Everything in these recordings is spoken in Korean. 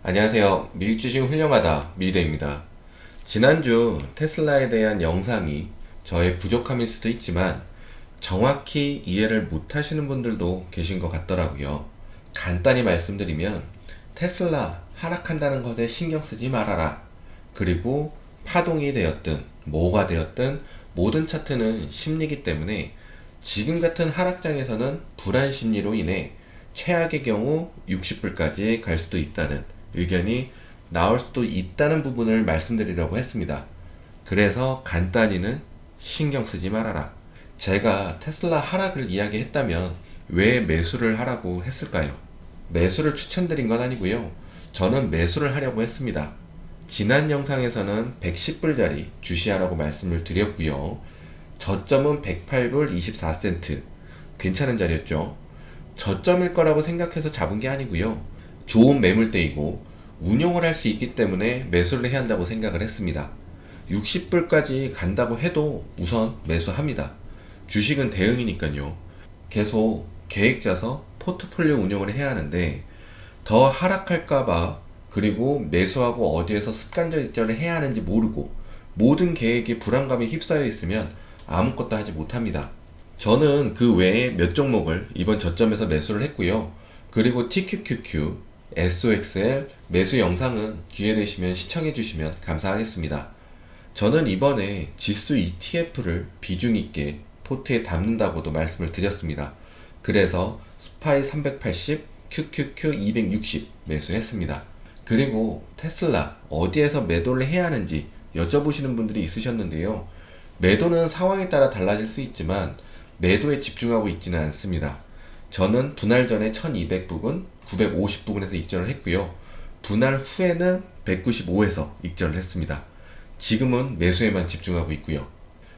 안녕하세요. 밀주식 훌륭하다 밀대입니다. 지난주 테슬라에 대한 영상이 저의 부족함일 수도 있지만 정확히 이해를 못하시는 분들도 계신 것 같더라고요. 간단히 말씀드리면 테슬라 하락한다는 것에 신경 쓰지 말아라. 그리고 파동이 되었든 뭐가 되었든 모든 차트는 심리이기 때문에 지금 같은 하락장에서는 불안 심리로 인해 최악의 경우 60불까지 갈 수도 있다는 의견이 나올 수도 있다는 부분을 말씀드리려고 했습니다. 그래서 간단히는 신경 쓰지 말아라. 제가 테슬라 하락을 이야기했다면 왜 매수를 하라고 했을까요? 매수를 추천드린 건 아니고요. 저는 매수를 하려고 했습니다. 지난 영상에서는 110불짜리 주시하라고 말씀을 드렸고요. 저점은 108불 24센트. 괜찮은 자리였죠. 저점일 거라고 생각해서 잡은 게 아니고요. 좋은 매물대이고 운용을 할 수 있기 때문에 매수를 해야 한다고 생각을 했습니다. 60불까지 간다고 해도 우선 매수합니다. 주식은 대응이니까요. 계속 계획 짜서 포트폴리오 운영을 해야 하는데 더 하락할까봐 그리고 매수하고 어디에서 습관적 익절을 해야 하는지 모르고 모든 계획에 불안감이 휩싸여 있으면 아무것도 하지 못합니다. 저는 그 외에 몇 종목을 이번 저점에서 매수를 했고요. 그리고 TQQQ, SOXL 매수 영상은 기회 되시면 시청해 주시면 감사하겠습니다. 저는 이번에 지수 ETF를 비중 있게 포트에 담는다고도 말씀을 드렸습니다. 그래서 스파이 380, QQQ 260 매수했습니다. 그리고 테슬라 어디에서 매도를 해야 하는지 여쭤보시는 분들이 있으셨는데요. 매도는 상황에 따라 달라질 수 있지만 매도에 집중하고 있지는 않습니다. 저는 분할 전에 1200 부근, 950 부근에서 익절을 했고요. 분할 후에는 195에서 익절을 했습니다. 지금은 매수에만 집중하고 있고요.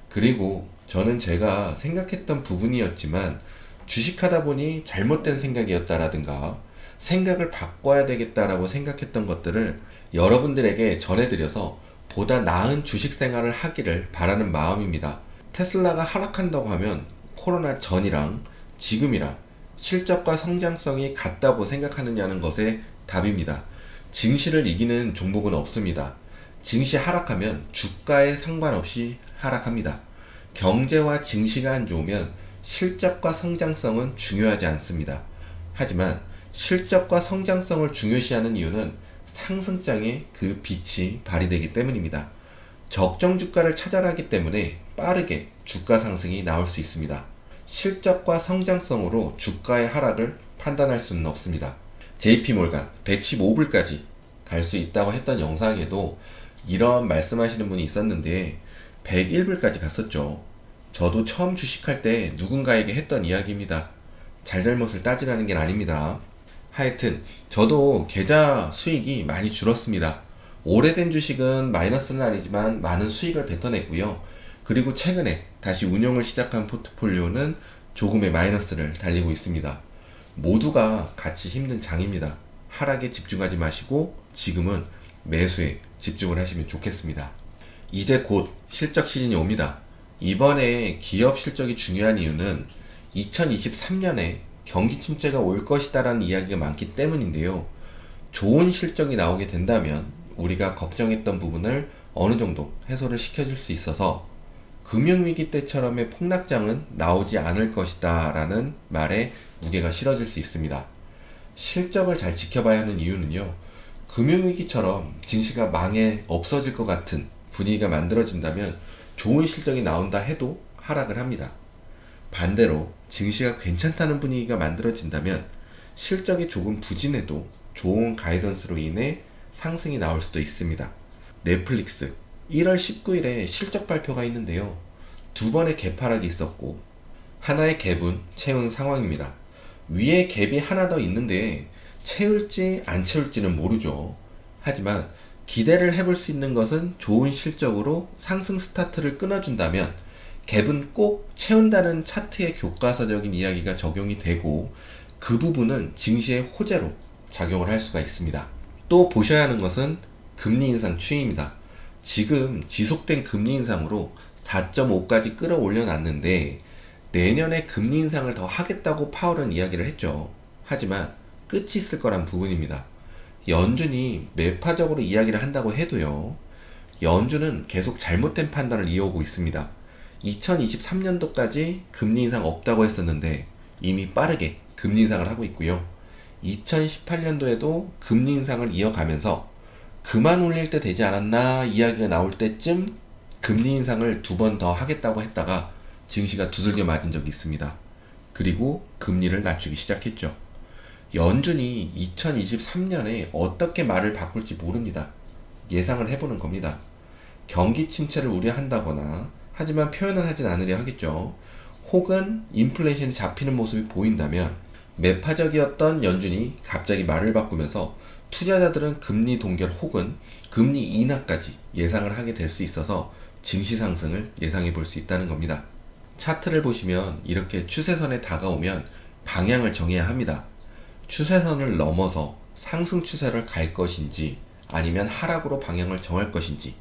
그리고 저는 제가 생각했던 부분이었지만 주식하다 보니 잘못된 생각이었다라든가 생각을 바꿔야 되겠다라고 생각했던 것들을 여러분들에게 전해드려서 보다 나은 주식 생활을 하기를 바라는 마음입니다. 테슬라가 하락한다고 하면 코로나 전이랑 지금이랑 실적과 성장성이 같다고 생각하느냐는 것의 답입니다. 증시를 이기는 종목은 없습니다. 증시 하락하면 주가에 상관없이 하락합니다. 경제와 증시가 안 좋으면 실적과 성장성은 중요하지 않습니다. 하지만 실적과 성장성을 중요시하는 이유는 상승장에 그 빛이 발휘되기 때문입니다. 적정 주가를 찾아가기 때문에 빠르게 주가 상승이 나올 수 있습니다. 실적과 성장성으로 주가의 하락을 판단할 수는 없습니다. JP몰간 115불까지 갈 수 있다고 했던 영상에도 이런 말씀하시는 분이 있었는데 101불까지 갔었죠. 저도 처음 주식할 때 누군가에게 했던 이야기입니다. 잘잘못을 따지라는 게 아닙니다. 하여튼 저도 계좌 수익이 많이 줄었습니다. 오래된 주식은 마이너스는 아니지만 많은 수익을 뱉어냈고요. 그리고 최근에 다시 운영을 시작한 포트폴리오는 조금의 마이너스를 달리고 있습니다. 모두가 같이 힘든 장입니다. 하락에 집중하지 마시고 지금은 매수에 집중을 하시면 좋겠습니다. 이제 곧 실적 시즌이 옵니다. 이번에 기업 실적이 중요한 이유는 2023년에 경기 침체가 올 것이다라는 이야기가 많기 때문인데요. 좋은 실적이 나오게 된다면 우리가 걱정했던 부분을 어느 정도 해소를 시켜줄 수 있어서 금융위기 때처럼의 폭락장은 나오지 않을 것이다 라는 말에 무게가 실어질 수 있습니다. 실적을 잘 지켜봐야 하는 이유는요. 금융위기처럼 증시가 망해 없어질 것 같은 분위기가 만들어진다면 좋은 실적이 나온다 해도 하락을 합니다. 반대로 증시가 괜찮다는 분위기가 만들어진다면 실적이 조금 부진해도 좋은 가이던스로 인해 상승이 나올 수도 있습니다. 넷플릭스 1월 19일에 실적 발표가 있는데요. 두 번의 개파락이 있었고 하나의 갭은 채운 상황입니다. 위에 갭이 하나 더 있는데 채울지 안 채울지는 모르죠. 하지만 기대를 해볼 수 있는 것은 좋은 실적으로 상승 스타트를 끊어준다면 갭은 꼭 채운다는 차트의 교과서적인 이야기가 적용이 되고 그 부분은 증시의 호재로 작용을 할 수가 있습니다. 또 보셔야 하는 것은 금리 인상 추이입니다. 지금 지속된 금리 인상으로 4.5까지 끌어올려 놨는데 내년에 금리 인상을 더 하겠다고 파월은 이야기를 했죠. 하지만 끝이 있을 거란 부분입니다. 연준이 매파적으로 이야기를 한다고 해도요, 연준은 계속 잘못된 판단을 이어오고 있습니다. 2023년도까지 금리 인상 없다고 했었는데 이미 빠르게 금리 인상을 하고 있고요. 2018년도에도 금리 인상을 이어가면서 그만 올릴 때 되지 않았나 이야기가 나올 때쯤 금리 인상을 2번 더 하겠다고 했다가 증시가 두들겨 맞은 적이 있습니다. 그리고 금리를 낮추기 시작했죠. 연준이 2023년에 어떻게 말을 바꿀지 모릅니다. 예상을 해보는 겁니다. 경기 침체를 우려한다거나, 하지만 표현은 하진 않으려 하겠죠. 혹은 인플레이션이 잡히는 모습이 보인다면 매파적이었던 연준이 갑자기 말을 바꾸면서 투자자들은 금리 동결 혹은 금리 인하까지 예상을 하게 될 수 있어서 증시 상승을 예상해 볼 수 있다는 겁니다. 차트를 보시면 이렇게 추세선에 다가오면 방향을 정해야 합니다. 추세선을 넘어서 상승 추세를 갈 것인지 아니면 하락으로 방향을 정할 것인지,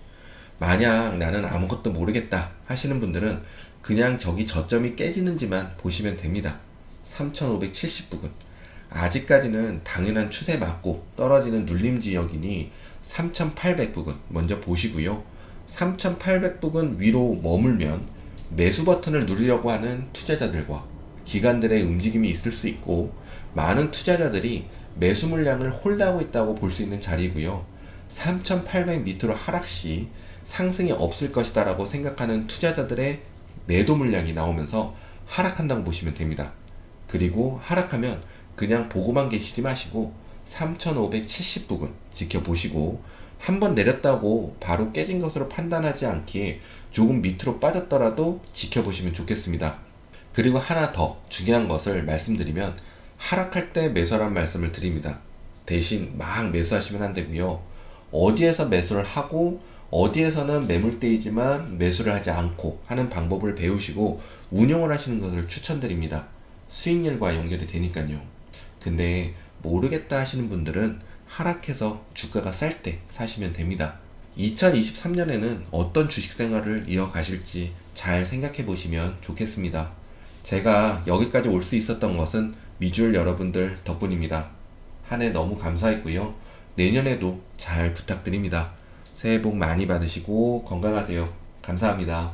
만약 나는 아무것도 모르겠다 하시는 분들은 그냥 저기 저점이 깨지는지만 보시면 됩니다. 3570부근, 아직까지는 당연한 추세 맞고 떨어지는 눌림 지역이니 3800부근 먼저 보시고요. 3800부근 위로 머물면 매수 버튼을 누르려고 하는 투자자들과 기관들의 움직임이 있을 수 있고, 많은 투자자들이 매수 물량을 홀드하고 있다고 볼 수 있는 자리고요. 3800 밑으로 하락 시 상승이 없을 것이다 라고 생각하는 투자자들의 매도 물량이 나오면서 하락한다고 보시면 됩니다. 그리고 하락하면 그냥 보고만 계시지 마시고 3570부근 지켜보시고, 한번 내렸다고 바로 깨진 것으로 판단하지 않기에 조금 밑으로 빠졌더라도 지켜보시면 좋겠습니다. 그리고 하나 더 중요한 것을 말씀드리면, 하락할 때 매수하라는 말씀을 드립니다. 대신 막 매수하시면 안 되고요. 어디에서 매수를 하고 어디에서는 매물대이지만 매수를 하지 않고 하는 방법을 배우시고 운용을 하시는 것을 추천드립니다. 수익률과 연결이 되니까요. 근데 모르겠다 하시는 분들은 하락해서 주가가 쌀 때 사시면 됩니다. 2023년에는 어떤 주식 생활을 이어가실지 잘 생각해 보시면 좋겠습니다. 제가 여기까지 올 수 있었던 것은 미주얼 여러분들 덕분입니다. 한 해 너무 감사했고요. 내년에도 잘 부탁드립니다. 새해 복 많이 받으시고 건강하세요. 감사합니다.